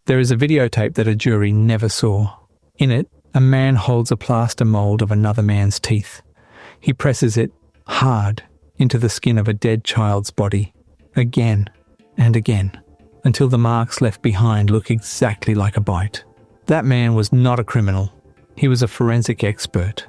There is a videotape that a jury never saw. In it, a man holds a plaster mold of another man's teeth. He presses it hard into the skin of a dead child's body, again and again, until the marks left behind look exactly like a bite. That man was not a criminal. He was a forensic expert,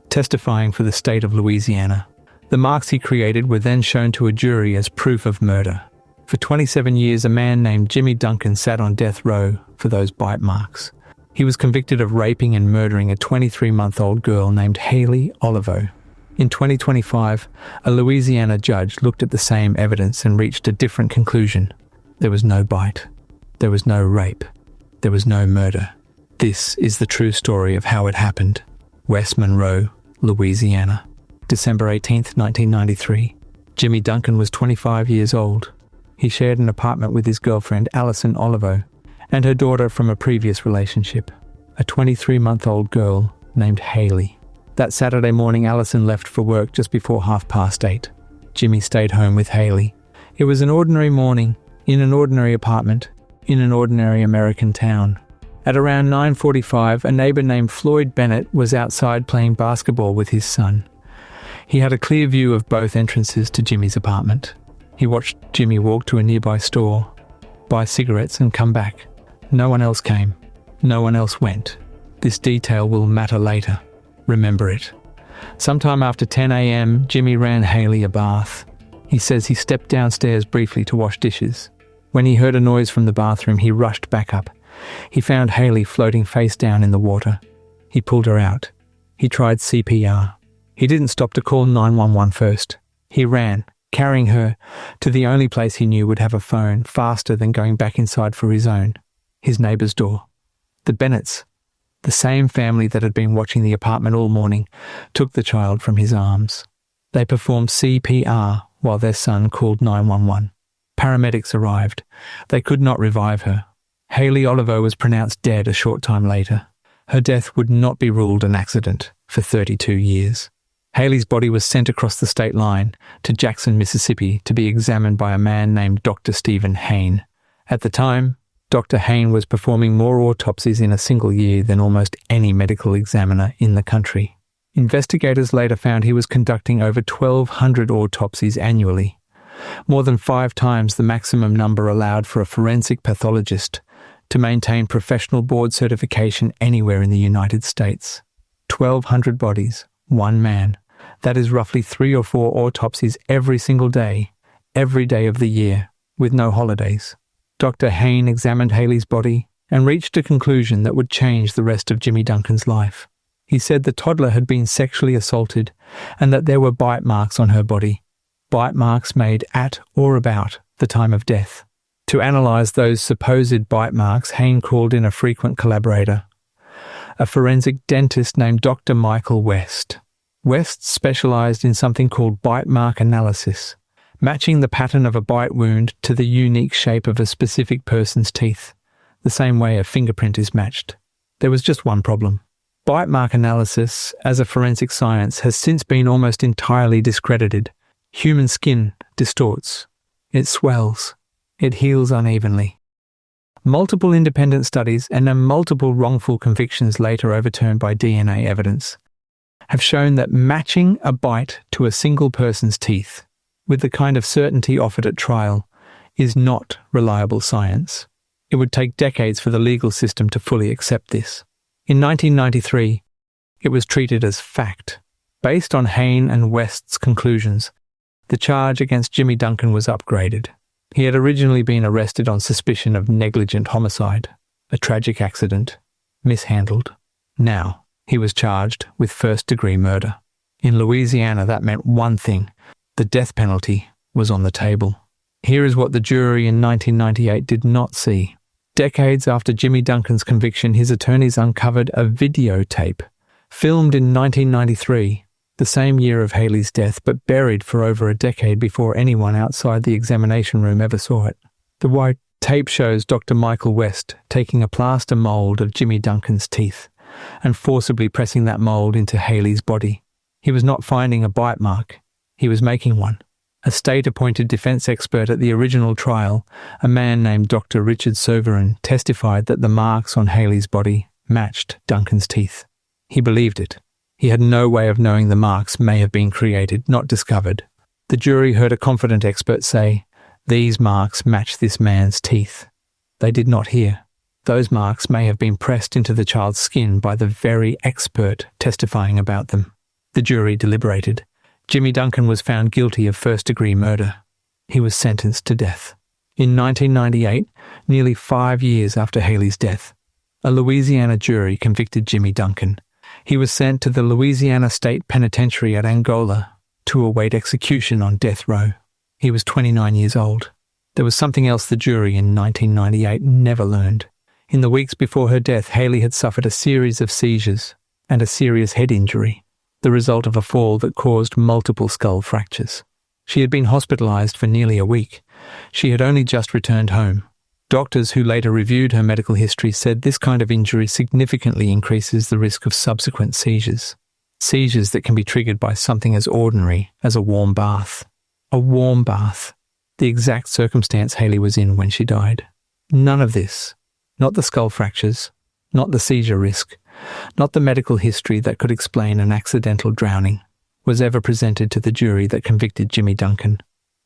testifying for the state of Louisiana. The marks he created were then shown to a jury as proof of murder. For 27 years, a man named Jimmie Duncan sat on death row for those bite marks. He was convicted of raping and murdering a 23-month-old girl named Haley Oliveaux. In 2025, a Louisiana judge looked at the same evidence and reached a different conclusion. There was no bite. There was no rape. There was no murder. This is the true story of how it happened. West Monroe, Louisiana. December 18th, 1993. Jimmie Duncan was 25 years old. He shared an apartment with his girlfriend, Haley Oliveaux, and her daughter from a previous relationship, a 23-month-old girl named Haley. That Saturday morning, Allison left for work just before 8:30. Jimmie stayed home with Haley. It was an ordinary morning, in an ordinary apartment, in an ordinary American town. At around 9:45, a neighbor named Floyd Bennett was outside playing basketball with his son. He had a clear view of both entrances to Jimmie's apartment. He watched Jimmie walk to a nearby store, buy cigarettes and come back. No one else came. No one else went. This detail will matter later. Remember it. Sometime after 10 a.m., Jimmie ran Haley a bath. He says he stepped downstairs briefly to wash dishes. When he heard a noise from the bathroom, he rushed back up. He found Haley floating face down in the water. He pulled her out. He tried CPR. He didn't stop to call 911 first. He ran, carrying her to the only place he knew would have a phone, faster than going back inside for his own, his neighbor's door. The Bennetts, the same family that had been watching the apartment all morning, took the child from his arms. They performed CPR while their son called 911. Paramedics arrived. They could not revive her. Haley Oliveaux was pronounced dead a short time later. Her death would not be ruled an accident for 32 years. Haley's body was sent across the state line to Jackson, Mississippi, to be examined by a man named Dr. Stephen Hayne. At the time, Dr. Hayne was performing more autopsies in a single year than almost any medical examiner in the country. Investigators later found he was conducting over 1,200 autopsies annually, more than 5 times the maximum number allowed for a forensic pathologist to maintain professional board certification anywhere in the United States. 1,200 bodies, one man. That is roughly 3 or 4 autopsies every single day, every day of the year, with no holidays. Dr. Hayne examined Haley's body and reached a conclusion that would change the rest of Jimmie Duncan's life. He said the toddler had been sexually assaulted and that there were bite marks on her body, bite marks made at or about the time of death. To analyze those supposed bite marks, Hayne called in a frequent collaborator, a forensic dentist named Dr. Michael West. West specialized in something called bite mark analysis, matching the pattern of a bite wound to the unique shape of a specific person's teeth, the same way a fingerprint is matched. There was just one problem. Bite mark analysis, as a forensic science, has since been almost entirely discredited. Human skin distorts. It swells. It heals unevenly. Multiple independent studies and multiple wrongful convictions later overturned by DNA evidence have shown that matching a bite to a single person's teeth with the kind of certainty offered at trial is not reliable science. It would take decades for the legal system to fully accept this. In 1993, it was treated as fact. Based on Hayne and West's conclusions, the charge against Jimmie Duncan was upgraded. He had originally been arrested on suspicion of negligent homicide, a tragic accident, mishandled. Now, he was charged with first-degree murder. In Louisiana, that meant one thing: the death penalty was on the table. Here is what the jury in 1998 did not see. Decades after Jimmie Duncan's conviction, his attorneys uncovered a videotape, filmed in 1993, the same year of Haley's death, but buried for over a decade before anyone outside the examination room ever saw it. The white tape shows Dr. Michael West taking a plaster mold of Jimmie Duncan's teeth and forcibly pressing that mold into Haley's body. He was not finding a bite mark. He was making one. A state-appointed defense expert at the original trial, a man named Dr. Richard Sovereign, testified that the marks on Haley's body matched Duncan's teeth. He believed it. He had no way of knowing the marks may have been created, not discovered. The jury heard a confident expert say, "These marks match this man's teeth." They did not hear. Those marks may have been pressed into the child's skin by the very expert testifying about them. The jury deliberated. Jimmie Duncan was found guilty of first-degree murder. He was sentenced to death. In 1998, nearly 5 years after Haley's death, a Louisiana jury convicted Jimmie Duncan. He was sent to the Louisiana State Penitentiary at Angola to await execution on death row. He was 29 years old. There was something else the jury in 1998 never learned. In the weeks before her death, Haley had suffered a series of seizures and a serious head injury, the result of a fall that caused multiple skull fractures. She had been hospitalized for nearly a week. She had only just returned home. Doctors who later reviewed her medical history said this kind of injury significantly increases the risk of subsequent seizures. Seizures that can be triggered by something as ordinary as a warm bath. A warm bath. The exact circumstance Haley was in when she died. None of this, not the skull fractures, not the seizure risk, not the medical history that could explain an accidental drowning, was ever presented to the jury that convicted Jimmie Duncan.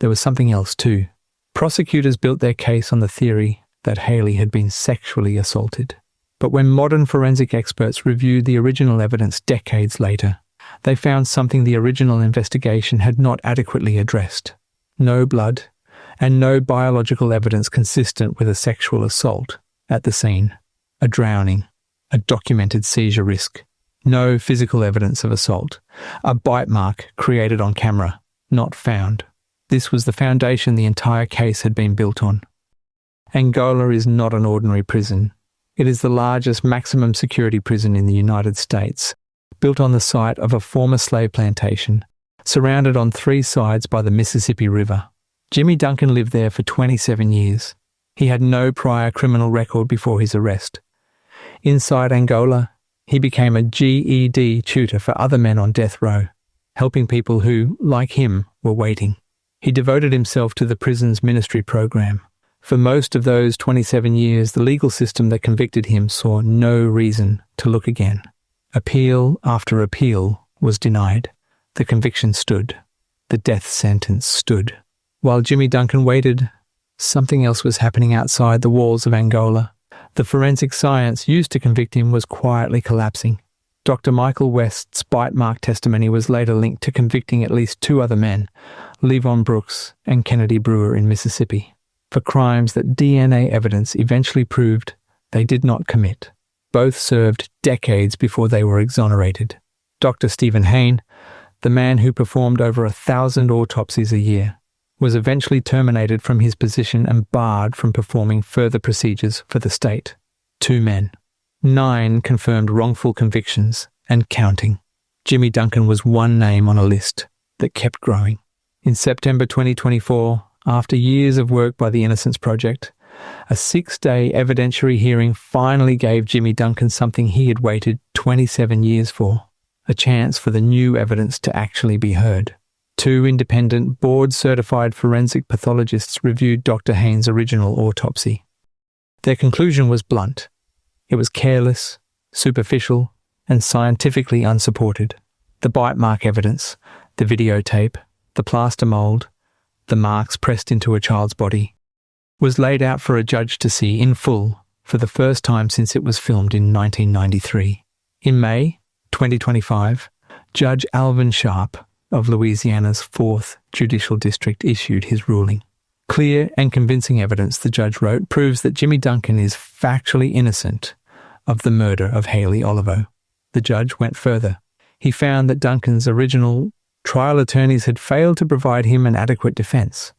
There was something else too. Prosecutors built their case on the theory that Haley had been sexually assaulted. But when modern forensic experts reviewed the original evidence decades later, they found something the original investigation had not adequately addressed. No blood, and no biological evidence consistent with a sexual assault at the scene. A drowning, a documented seizure risk. No physical evidence of assault. A bite mark created on camera, not found. This was the foundation the entire case had been built on. Angola is not an ordinary prison. It is the largest maximum security prison in the United States, built on the site of a former slave plantation, surrounded on 3 sides by the Mississippi River. Jimmie Duncan lived there for 27 years. He had no prior criminal record before his arrest. Inside Angola, he became a GED tutor for other men on death row, helping people who, like him, were waiting. He devoted himself to the prison's ministry program. For most of those 27 years, the legal system that convicted him saw no reason to look again. Appeal after appeal was denied. The conviction stood. The death sentence stood. While Jimmie Duncan waited, something else was happening outside the walls of Angola. The forensic science used to convict him was quietly collapsing. Dr. Michael West's bite mark testimony was later linked to convicting at least 2 other men, Levon Brooks and Kennedy Brewer in Mississippi, for crimes that DNA evidence eventually proved they did not commit. Both served decades before they were exonerated. Dr. Stephen Hain, the man who performed over 1,000 autopsies a year, was eventually terminated from his position and barred from performing further procedures for the state. 2 men. 9 confirmed wrongful convictions and counting. Jimmie Duncan was one name on a list that kept growing. In September 2024, after years of work by the Innocence Project, a 6-day evidentiary hearing finally gave Jimmie Duncan something he had waited 27 years for, a chance for the new evidence to actually be heard. 2 independent, board-certified forensic pathologists reviewed Dr. Hain's original autopsy. Their conclusion was blunt. It was careless, superficial, and scientifically unsupported. The bite mark evidence, the videotape, the plaster mould, the marks pressed into a child's body, was laid out for a judge to see in full for the first time since it was filmed in 1993. In May 2025, Judge Alvin Sharp of Louisiana's 4th Judicial District issued his ruling. Clear and convincing evidence, the judge wrote, proves that Jimmie Duncan is factually innocent of the murder of Haley Oliveaux. The judge went further. He found that Duncan's original trial attorneys had failed to provide him an adequate defense,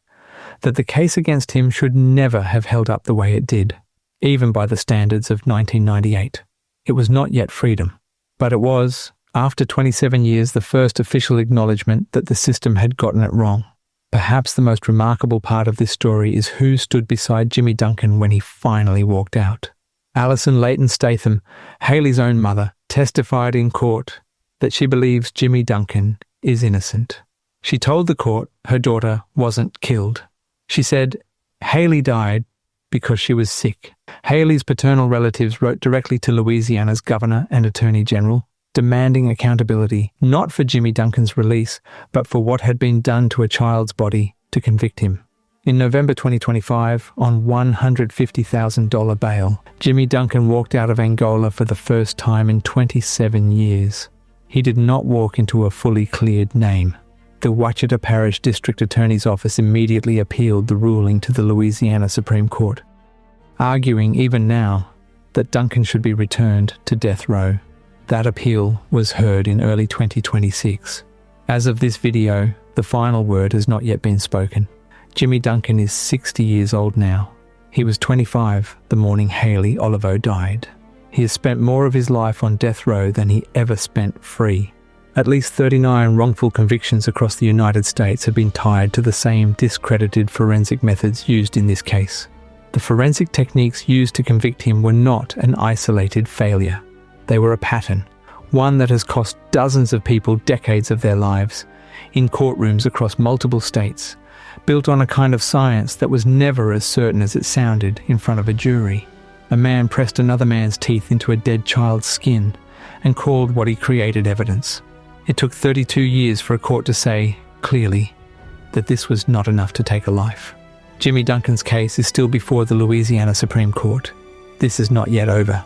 that the case against him should never have held up the way it did, even by the standards of 1998. It was not yet freedom, but it was, after 27 years, the first official acknowledgement that the system had gotten it wrong. Perhaps the most remarkable part of this story is who stood beside Jimmie Duncan when he finally walked out. Alison Leighton Statham, Haley's own mother, testified in court that she believes Jimmie Duncan is innocent. She told the court her daughter wasn't killed. She said Haley died because she was sick. Haley's paternal relatives wrote directly to Louisiana's governor and attorney general, demanding accountability, not for Jimmie Duncan's release, but for what had been done to a child's body to convict him. In November 2025, on $150,000 bail, Jimmie Duncan walked out of Angola for the first time in 27 years. He did not walk into a fully cleared name. The Ouachita Parish District Attorney's Office immediately appealed the ruling to the Louisiana Supreme Court, arguing even now that Duncan should be returned to death row. That appeal was heard in early 2026. As of this video, the final word has not yet been spoken. Jimmie Duncan is 60 years old now. He was 25 the morning Haley Oliveaux died. He has spent more of his life on death row than he ever spent free. At least 39 wrongful convictions across the United States have been tied to the same discredited forensic methods used in this case. The forensic techniques used to convict him were not an isolated failure. They were a pattern, one that has cost dozens of people decades of their lives, in courtrooms across multiple states, built on a kind of science that was never as certain as it sounded in front of a jury. A man pressed another man's teeth into a dead child's skin and called what he created evidence. It took 32 years for a court to say, clearly, that this was not enough to take a life. Jimmie Duncan's case is still before the Louisiana Supreme Court. This is not yet over.